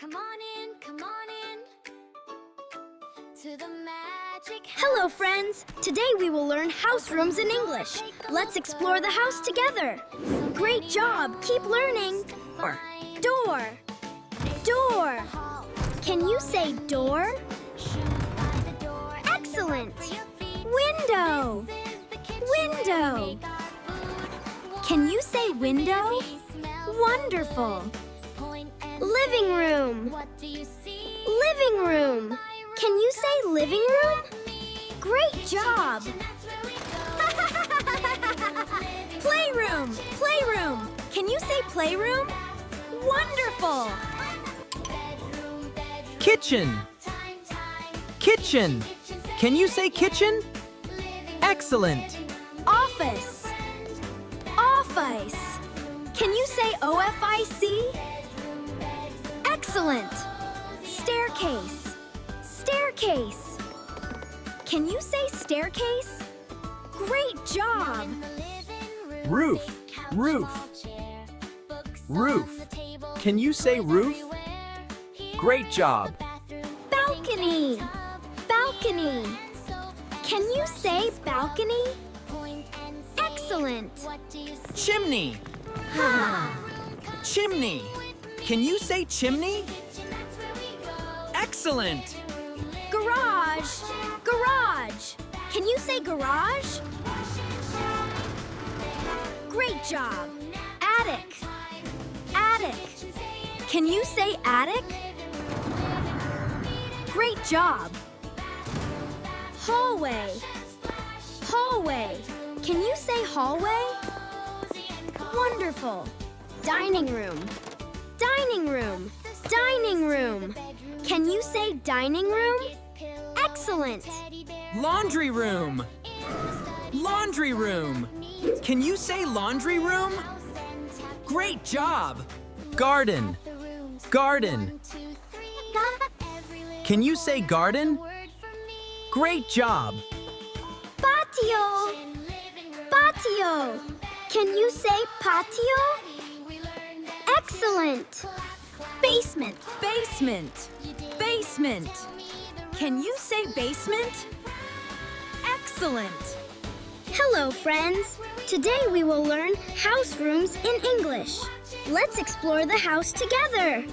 Come on in to the magic house. Hello, friends! Today we will learn house rooms in English. Let's explore the house together. Great job! Keep learning. Door. Door. Can you say door? Excellent! Window. Window. Can you say window? Wonderful! Living room. Living room. Can you say living room? Great job! Playroom. Playroom. Can you say playroom? Wonderful! Kitchen. Kitchen. Can you say kitchen? Excellent. Office. Office. Can you say OFIC? Excellent! Staircase. Staircase. Can you say staircase? Great job! Roof. Roof. Roof. Can you say roof? Great job. Balcony. Balcony. Can you say balcony? Excellent! Chimney. Chimney. Can you say chimney? Excellent. Garage. Garage. Can you say garage? Great job. Attic. Attic. Can you say attic? Great job. Hallway. Hallway. Can you say hallway? Wonderful. Dining room. Dining room. Dining room. Can you say dining room? Excellent. Laundry room. Laundry room. Can you say laundry room? Great job. Garden. Garden. Can you say garden? Great job. Patio. Patio. Can you say patio? Excellent. Basement. Basement. Basement. Can you say basement? Excellent. Hello, friends. Today we will learn house rooms in English. Let's explore the house together.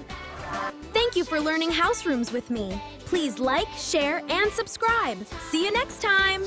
Thank you for learning house rooms with me. Please like, share, and subscribe. See you next time.